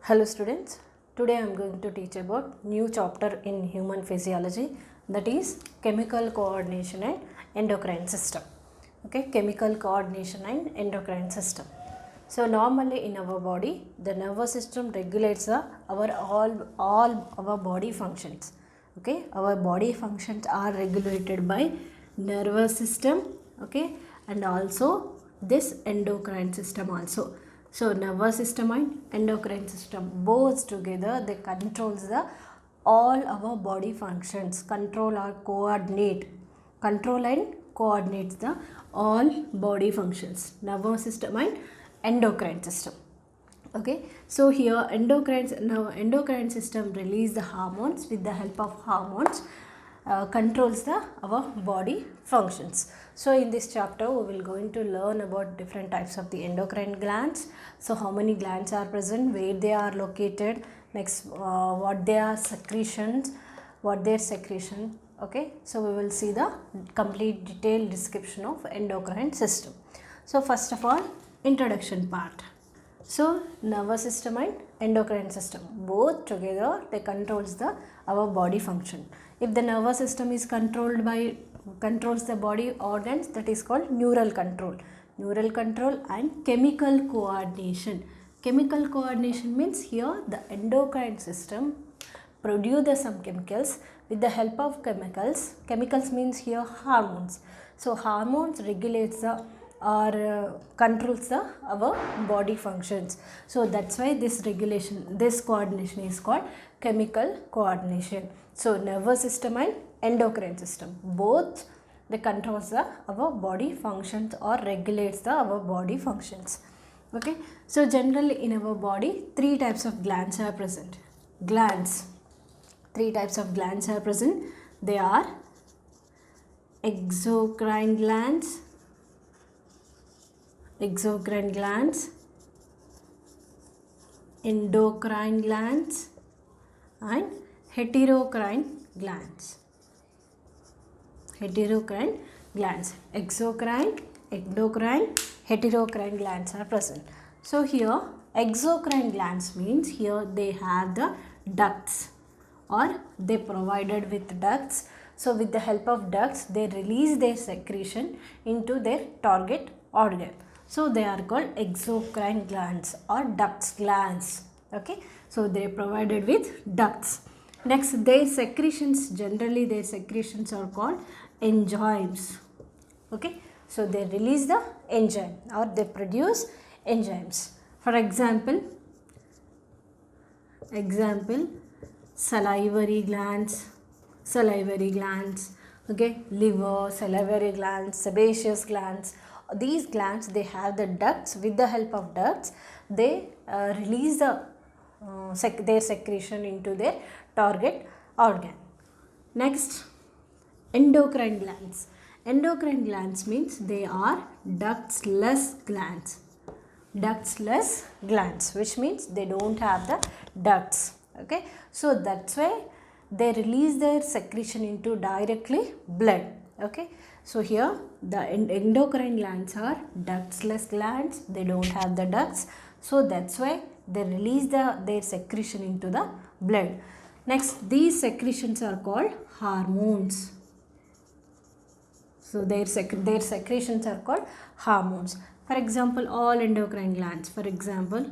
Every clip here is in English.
Hello students, today I am going to teach about new chapter in human physiology, that is chemical coordination and endocrine system. Okay, chemical coordination and endocrine system. So normally in our body, the nervous system regulates all our body functions. Okay, our body functions are regulated by nervous system. Okay, and also this endocrine system also. So nervous system and endocrine system both together, they controls the all our body functions, control and coordinates the all body functions, nervous system and endocrine system. Okay, so here endocrine system release the hormones. With the help of hormones controls our body functions. So in this chapter we will going to learn about different types of the endocrine glands. So how many glands are present, where they are located, next what their secretion. Okay, so we will see the complete detailed description of endocrine system. So first of all, introduction part. So nervous system and endocrine system both together, they controls our body function. If the nervous system is controls the body organs, that is called neural control and chemical coordination. Chemical coordination means here the endocrine system produce some chemicals. With the help of chemicals means here hormones. So hormones regulates controls our body functions. So that's why this coordination is called chemical coordination. So nervous system and endocrine system both, they controls our body functions or regulates our body functions. Okay, so generally in our body three types of glands are present. Three types of glands are present. They are exocrine glands, endocrine glands and heterocrine glands. Exocrine, endocrine, heterocrine glands are present. So here exocrine glands means here they have the ducts, or they provided with ducts. So with the help of ducts, they release their secretion into their target organ. So they are called exocrine glands or ducts glands. Okay, so they are provided with ducts. Next, their secretions are called enzymes. Okay, so they release the enzyme or they produce enzymes. For example, salivary glands, okay, liver, salivary glands, sebaceous glands. These glands, they have the ducts. With the help of ducts, they release their secretion into their target organ. Next, endocrine glands. Endocrine glands means they are ductless glands, which means they don't have the ducts. Okay, so that's why they release their secretion into directly blood. Okay, so here the endocrine glands are ductless glands, they don't have the ducts, so that's why they release their secretion into the blood. Next, these secretions are called hormones. So their secretions are called hormones. For example, all endocrine glands, for example,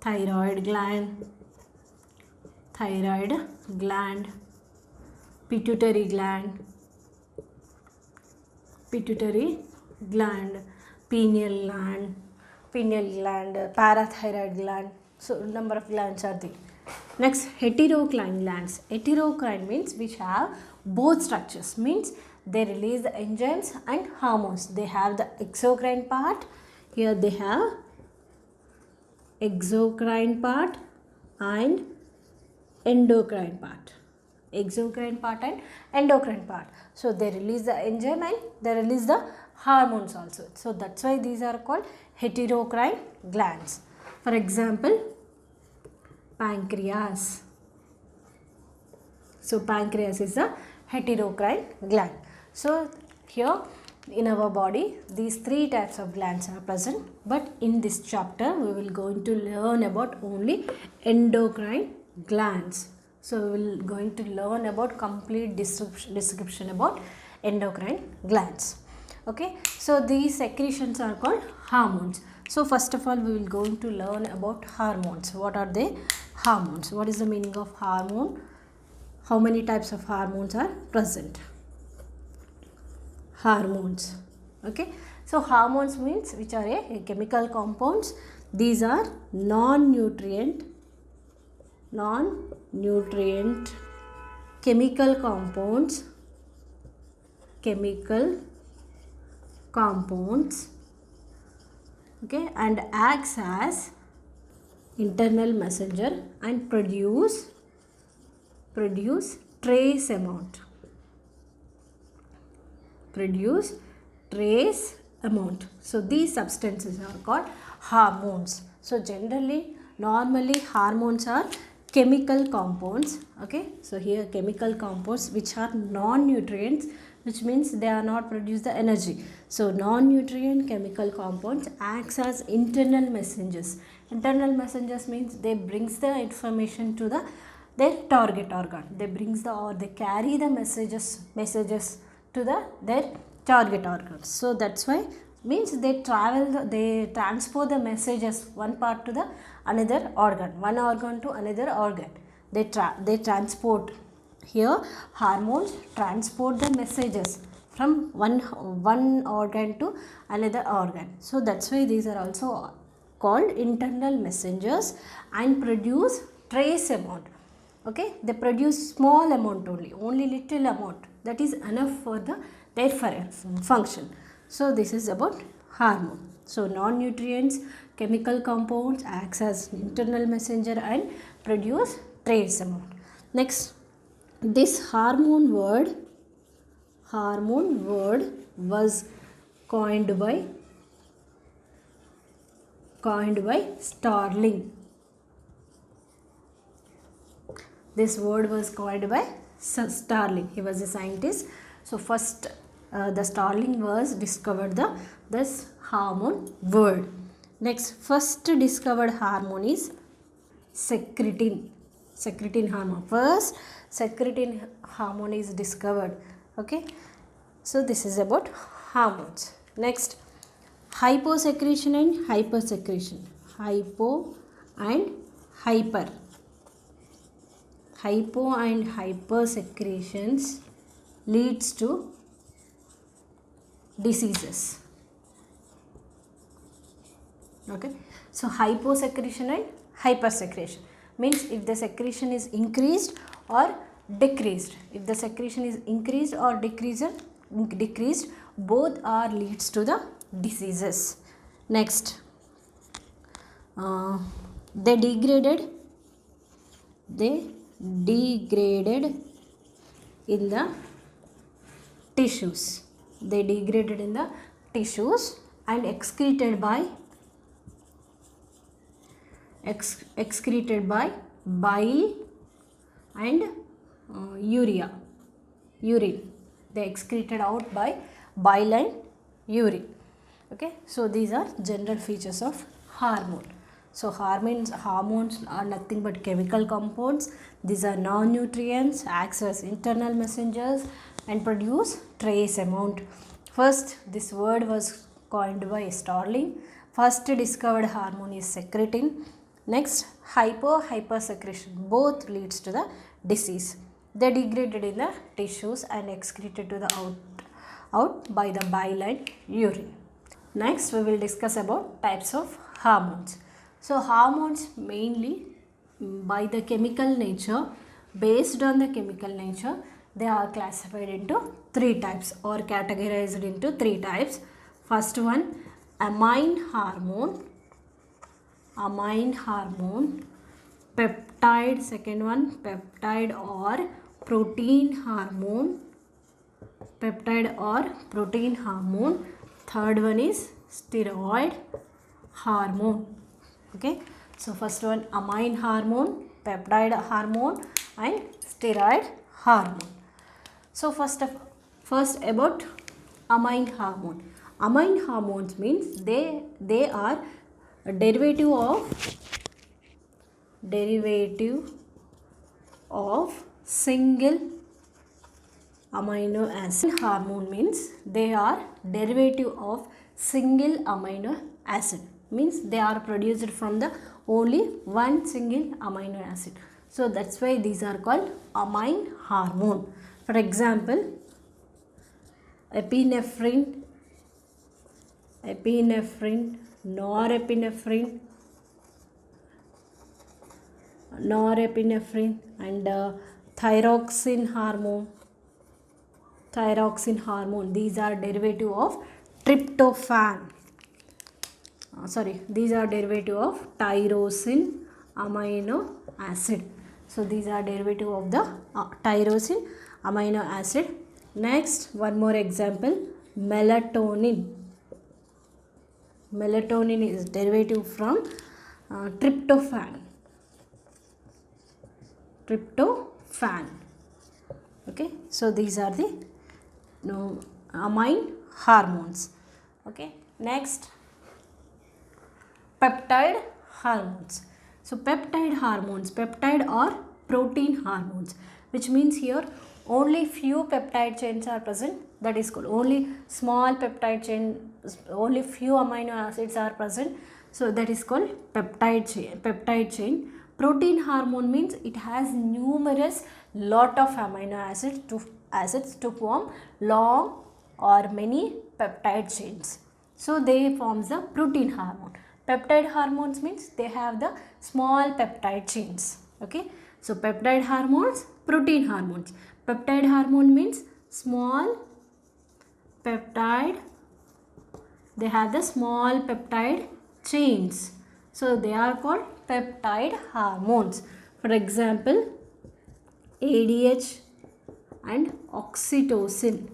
thyroid gland, pituitary gland, pineal gland, parathyroid gland. So number of glands are there. Next, heterocrine glands. Heterocrine means which have both structures, means they release the enzymes and hormones. They have the exocrine part. Here they have exocrine part and endocrine part. Exocrine part and endocrine part. So they release the enzyme and they release the hormones also. So that's why these are called heterocrine glands. For example, pancreas. So pancreas is a heterocrine gland. So here in our body these three types of glands are present, but in this chapter we will going to learn about only endocrine glands. So we will going to learn about complete description about endocrine glands. Okay, so these secretions are called hormones. So first of all we will going to learn about hormones. What are they? Hormones. What is the meaning of hormone? How many types of hormones are present? Hormones. Okay, so hormones means which are a chemical compounds. These are non-nutrient chemical compounds, okay, and acts as internal messenger and produce trace amount. So these substances are called hormones. So normally hormones are chemical compounds. Okay, so here chemical compounds which are non-nutrients, which means they are not produce the energy. So non-nutrient chemical compounds acts as internal messengers. Internal messengers means they brings the information to their target organ. They carry the messages to their target organs. So that's why means they transport the messages one part to the another organ, one organ to another organ. They transport. Here hormones transport the messages from one organ to another organ. So that's why these are also called internal messengers and produce trace amount. Okay, they produce small amount only little amount, that is enough for their function. So this is about hormone. So non-nutrients chemical compounds acts as internal messenger and produce trace amount. Next, this hormone word was coined by Starling. This word was coined by Starling. He was a scientist. So first the Starling was discovered this hormone word. Next, first discovered hormone is secretin hormone. First secretin hormone is discovered. Okay, so this is about hormones. Next, hyposecretion and hypersecretion. Hypo and hyper secretions leads to diseases. Okay, so hyposecretion and hypersecretion means if the secretion is increased or decreased. If the secretion is increased or decreased, both are leads to the diseases. Next, they degraded in the tissues. They degraded in the tissues and excreted by bile and urine. They excreted out by bile and urine. Okay, so these are general features of hormone. So hormones are nothing but chemical compounds. These are non-nutrients, acts as internal messengers and produce trace amount. First, this word was coined by Starling. First discovered hormone is secretin. Next, hypersecretion, both leads to the disease. They degraded in the tissues and excreted to the out by the bile and urine. Next, we will discuss about types of hormones. So hormones mainly by the chemical nature, based on the chemical nature, they are classified into three types or categorized into three types. First one, amine hormone, peptide. Second one, peptide or protein hormone, Third one is steroid hormone. Okay, so first one, amine hormone, peptide hormone and steroid hormone. So first about amine hormone. Amine hormones means they are a derivative of single amino acid. Hormone means they are derivative of single amino acid, means they are produced from the only one single amino acid. So that's why these are called amine hormone. For example, epinephrine, norepinephrine and thyroxine hormone. These are derivative of tryptophan. These are derivative of tyrosine amino acid. So these are derivative of the tyrosine amino acid. Next, one more example, melatonin. Melatonin is derivative from tryptophan. Okay, so these are the amine hormones. Okay, next, peptide hormones. So peptide or protein hormones, which means here only few peptide chains are present, that is called only small peptide chain, only few amino acids are present, so that is called peptide chain. Protein hormone means it has numerous lot of amino acids to form long or many peptide chains, so they forms the protein hormone. Peptide hormones means they have the small peptide chains. Okay, so peptide hormones, protein hormones. Peptide hormone means small peptide, they have the small peptide chains, so they are called peptide hormones. For example, ADH and oxytocin.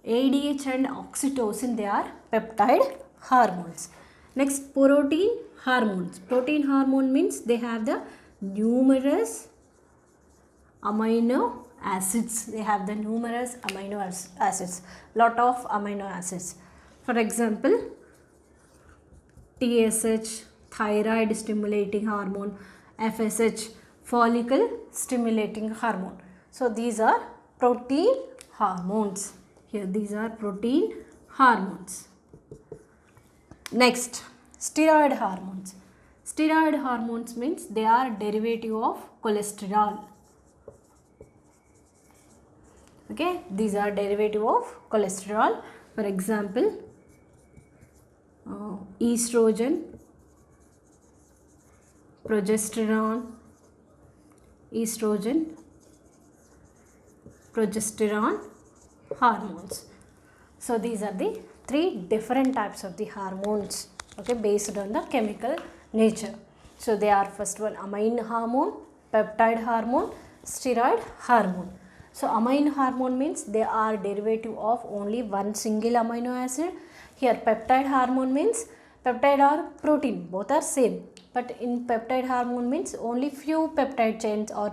ADH and oxytocin, they are peptide hormones. Next, protein hormones. Protein hormone means they have the numerous amino acids. They have the numerous amino acids, lot of amino acids. For example, TSH, thyroid stimulating hormone, FSH, follicle stimulating hormone. So these are protein hormones. Here these are protein hormones. Next, steroid hormones. Steroid hormones means they are derivative of cholesterol. Okay, these are derivative of cholesterol. For example, estrogen, progesterone, hormones. So these are the three different types of the hormones, okay, based on the chemical nature. So they are, first one, amine hormone, peptide hormone, steroid hormone. So amine hormone means they are derivative of only one single amino acid. Here peptide hormone means peptide or protein, both are same, but in peptide hormone means only few peptide chains or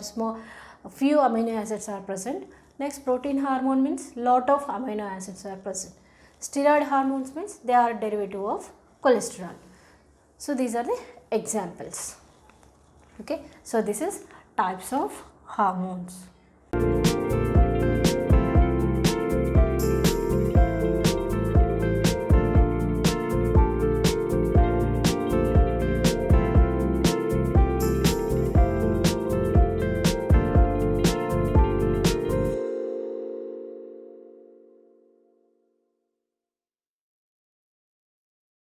few amino acids are present. Next, protein hormone means lot of amino acids are present. Steroid hormones means they are derivative of cholesterol. So these are the examples. Okay, so this is types of hormones.